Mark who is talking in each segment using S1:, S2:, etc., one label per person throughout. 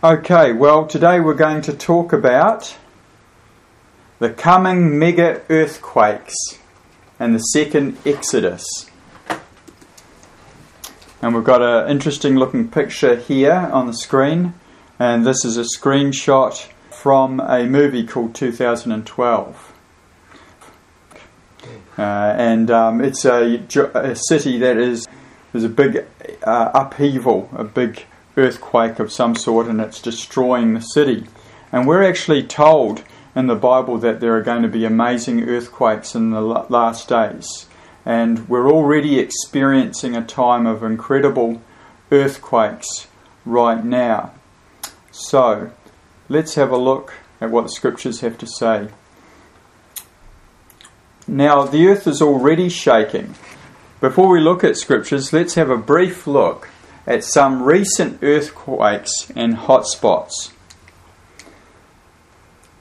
S1: Okay, well, today we're going to talk about the coming mega earthquakes and the second Exodus. And we've got an interesting looking picture here on the screen, and this is a screenshot from a movie called 2012. It's a city that there's a big upheaval, a big earthquake of some sort, and it's destroying the city. And we're actually told in the Bible that there are going to be amazing earthquakes in the last days. And we're already experiencing a time of incredible earthquakes right now. So, let's have a look at what the scriptures have to say. Now, the earth is already shaking. Before we look at scriptures, let's have a brief look at some recent earthquakes and hotspots.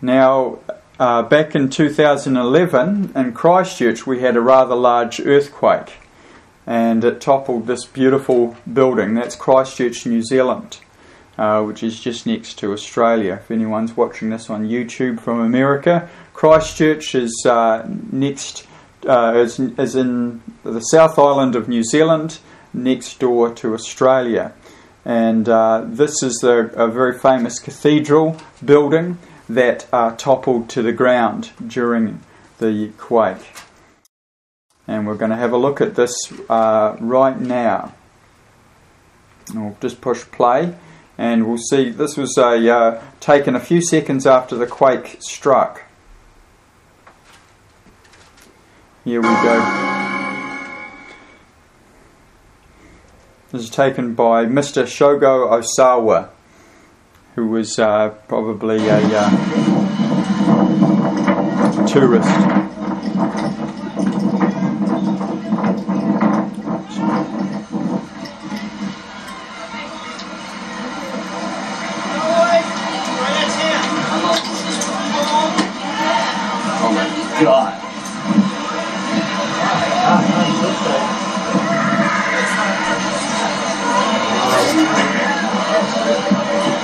S1: Now, back in 2011 in Christchurch, we had a rather large earthquake, and it toppled this beautiful building. That's Christchurch, New Zealand, which is just next to Australia. If anyone's watching this on YouTube from America, Christchurch is is in the South Island of New Zealand, next door to Australia. And this is a very famous cathedral building that toppled to the ground during the quake. And we're going to have a look at this right now. We'll just push play and we'll see. This was taken a few seconds after the quake struck. Here we go. This is taken by Mr. Shogo Osawa, who was probably a tourist.
S2: Oh my God.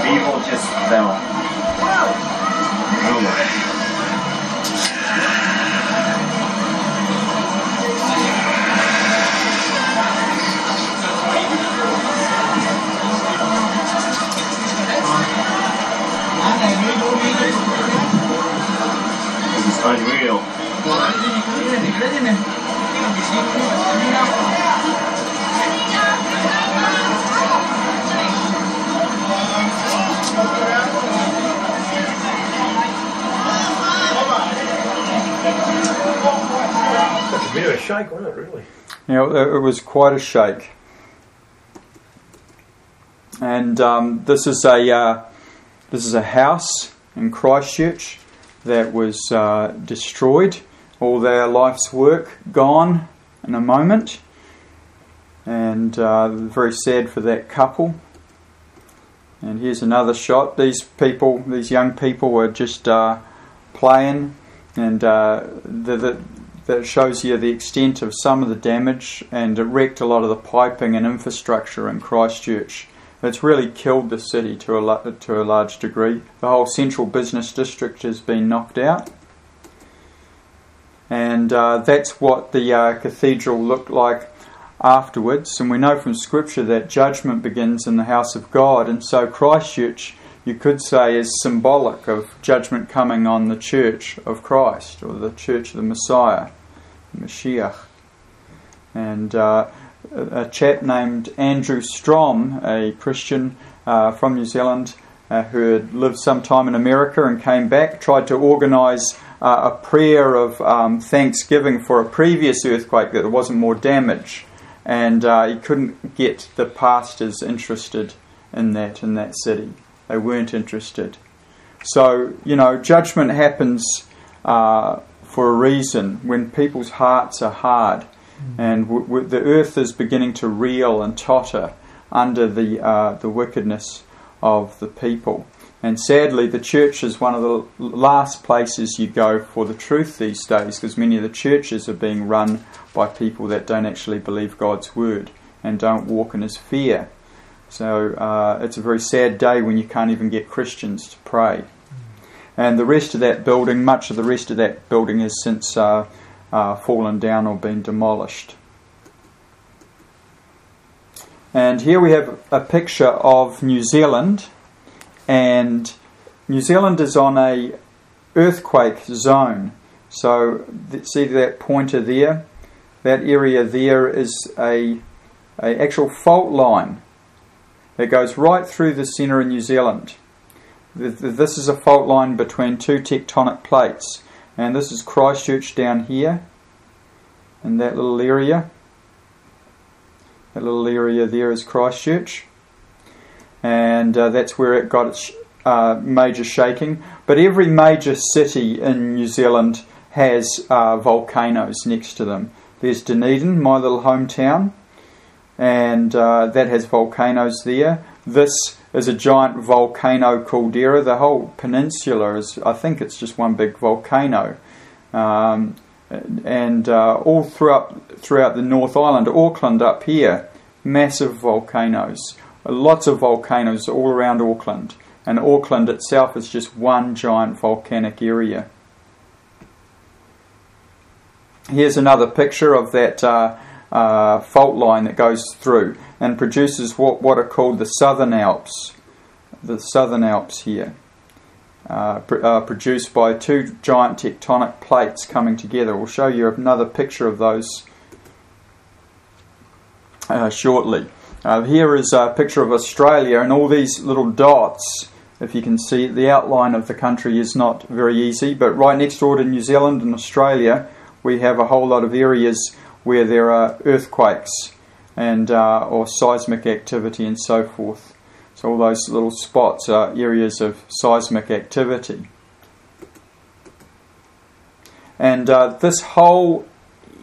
S2: People just fell. Oh my. This is unreal.
S3: That's a bit of a shake, wasn't it, really?
S1: Yeah, it was quite a shake. And this is a house in Christchurch that was destroyed. All their life's work gone in a moment. And very sad for that couple. And here's another shot. These young people were just playing, and that shows you the extent of some of the damage, and it wrecked a lot of the piping and infrastructure in Christchurch. It's really killed the city to a large degree. The whole central business district has been knocked out, and that's what the cathedral looked like afterwards. And we know from Scripture that judgment begins in the house of God, and so Christchurch, you could say, is symbolic of judgment coming on the Church of Christ, or the Church of the Messiah, Mashiach. And a chap named Andrew Strom, a Christian from New Zealand, who had lived some time in America and came back, tried to organise a prayer of thanksgiving for a previous earthquake, that there wasn't more damage. And he couldn't get the pastors interested in that city. They weren't interested. So, judgment happens for a reason, when people's hearts are hard. And the earth is beginning to reel and totter under the wickedness of the people. And sadly, the church is one of the last places you go for the truth these days, because many of the churches are being run by people that don't actually believe God's word and don't walk in His fear. So it's a very sad day when you can't even get Christians to pray. And the rest of that building, much of the rest of that building has since fallen down or been demolished. And here we have a picture of New Zealand, and New Zealand is on a earthquake zone. So see that pointer there? That area there is a actual fault line that goes right through the centre of New Zealand. This is a fault line between two tectonic plates, and this is Christchurch down here in that little area. That little area there is Christchurch, and that's where it got its major shaking. But every major city in New Zealand has volcanoes next to them. There's Dunedin, my little hometown, and that has volcanoes there. This is a giant volcano caldera. The whole peninsula is, I think it's just one big volcano. And all throughout the North Island, Auckland up here, massive volcanoes. Lots of volcanoes all around Auckland. And Auckland itself is just one giant volcanic area. Here's another picture of that fault line that goes through and produces what are called the Southern Alps. The Southern Alps here. Produced by two giant tectonic plates coming together. We'll show you another picture of those shortly. Here is a picture of Australia, and all these little dots, if you can see, the outline of the country is not very easy, but right next door to New Zealand and Australia we have a whole lot of areas where there are earthquakes and or seismic activity and so forth. So all those little spots are areas of seismic activity. And this whole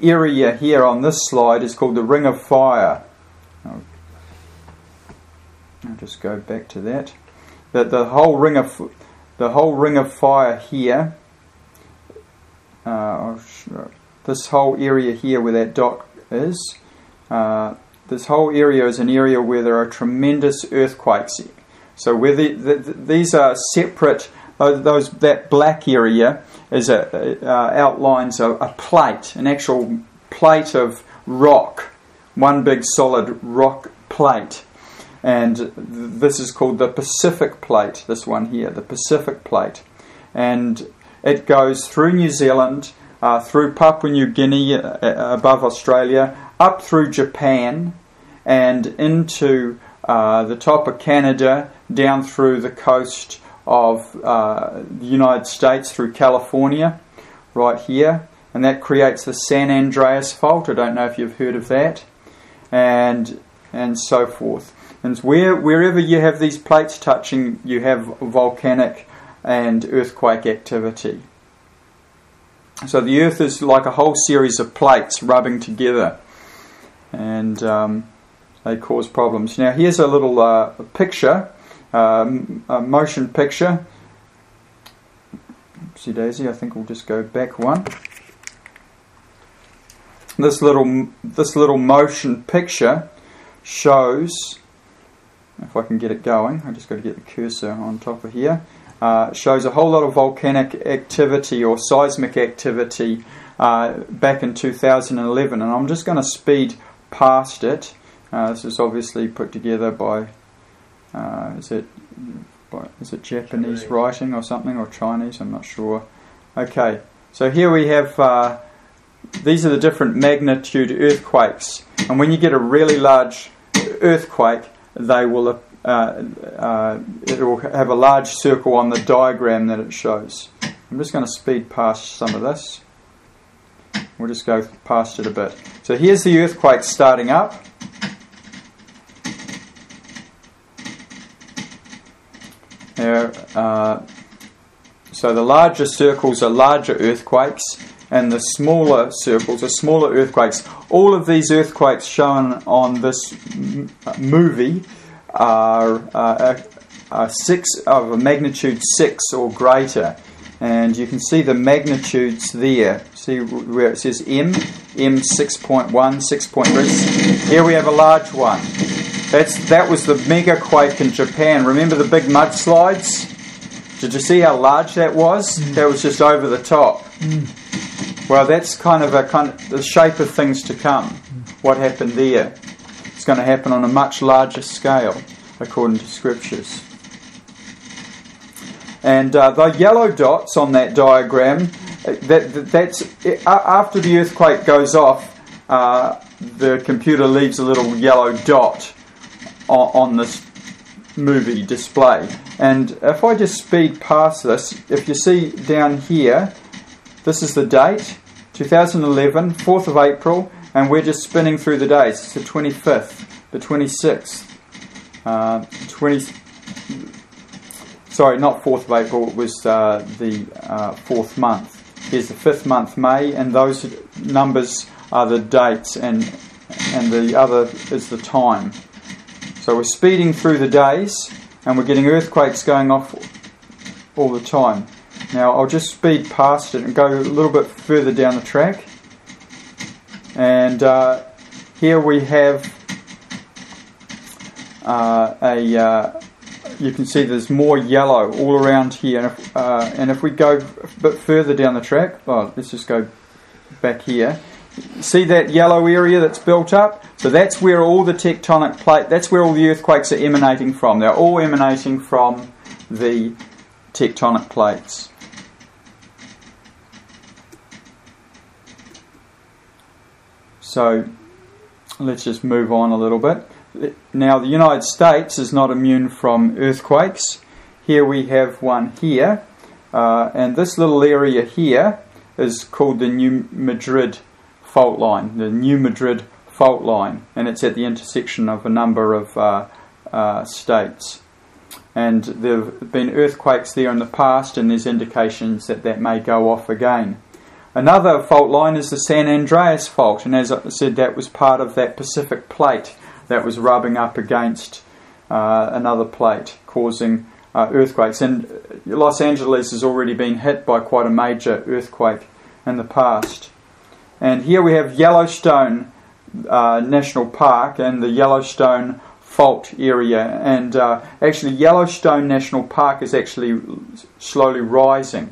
S1: area here on this slide is called the Ring of Fire. I'll just go back to that. The whole ring of fire here. This whole area here where that dot is. This whole area is an area where there are tremendous earthquakes. So where these are separate, that black area is outlines a plate, an actual plate of rock, one big solid rock plate. And this is called the Pacific Plate, this one here, the Pacific Plate. And it goes through New Zealand, through Papua New Guinea, above Australia, up through Japan, and into the top of Canada, down through the coast of the United States, through California, right here. And that creates the San Andreas Fault. I don't know if you've heard of that. And so forth. And wherever you have these plates touching, you have volcanic and earthquake activity. So the earth is like a whole series of plates rubbing together, and they cause problems. Now here's a little picture, a motion picture. Oopsie daisy, I think we'll just go back one. This little motion picture shows, if I can get it going, I just got to get the cursor on top of here. Shows a whole lot of volcanic activity or seismic activity back in 2011, and I'm just going to speed past it. This is obviously put together by is it Japanese writing or something, or Chinese? I'm not sure. Okay, so here we have these are the different magnitude earthquakes, and when you get a really large earthquake, they will it will have a large circle on the diagram that it shows. I'm just going to speed past some of this. We'll just go past it a bit. So here's the earthquake starting up. There, so the larger circles are larger earthquakes, and the smaller circles are smaller earthquakes. All of these earthquakes shown on this movie are of a magnitude 6 or greater, and you can see the magnitudes there. See where it says M 6.1, 6.3. Here we have a large one. That was the mega quake in Japan. Remember the big mudslides? Did you see how large that was? That was just over the top. Well, that's kind of the shape of things to come. What happened there? It's going to happen on a much larger scale, according to scriptures. And the yellow dots on that diagram, that's after the earthquake goes off, the computer leaves a little yellow dot on this movie display. And if I just speed past this, if you see down here, this is the date, 2011, 4th of April, and we're just spinning through the days. It's the 25th, the 26th, sorry, not 4th of April, it was the 4th month. Here's the 5th month, May, and those numbers are the dates, and the other is the time. So we're speeding through the days, and we're getting earthquakes going off all the time. Now I'll just speed past it and go a little bit further down the track. And here we have you can see there's more yellow all around here. And if we go a bit further down the track, well, let's just go back here. See that yellow area that's built up? So that's where all the tectonic plate, that's where all the earthquakes are emanating from. They're all emanating from the tectonic plates. So let's just move on a little bit. Now the United States is not immune from earthquakes. Here we have one here, and this little area here is called the New Madrid fault line, the New Madrid fault line, and it's at the intersection of a number of states. And there have been earthquakes there in the past, and there's indications that that may go off again. Another fault line is the San Andreas fault, and as I said, that was part of that Pacific plate that was rubbing up against another plate, causing earthquakes. And Los Angeles has already been hit by quite a major earthquake in the past. And here we have Yellowstone National Park and the Yellowstone fault area. And actually Yellowstone National Park is actually slowly rising.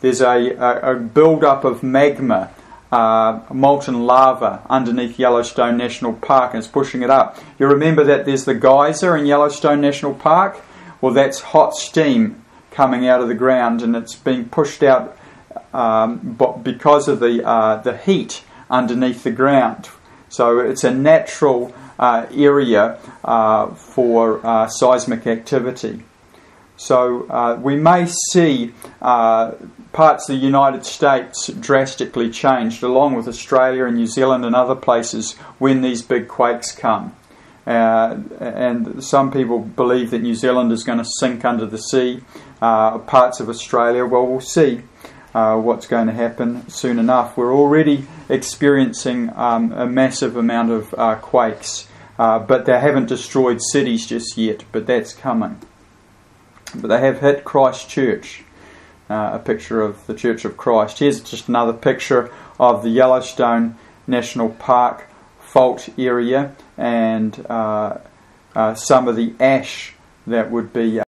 S1: There's a build-up of magma, molten lava underneath Yellowstone National Park, and it's pushing it up. You remember that there's the geyser in Yellowstone National Park? Well, that's hot steam coming out of the ground, and it's being pushed out because of the heat underneath the ground. So it's a natural area for seismic activity. So we may see parts of the United States drastically changed, along with Australia and New Zealand and other places, when these big quakes come. And some people believe that New Zealand is going to sink under the sea. Parts of Australia, well, we'll see what's going to happen soon enough. We're already experiencing a massive amount of quakes, but they haven't destroyed cities just yet, but that's coming. But they have hit Christchurch, a picture of the Church of Christ. Here's just another picture of the Yellowstone National Park fault area, and some of the ash that would be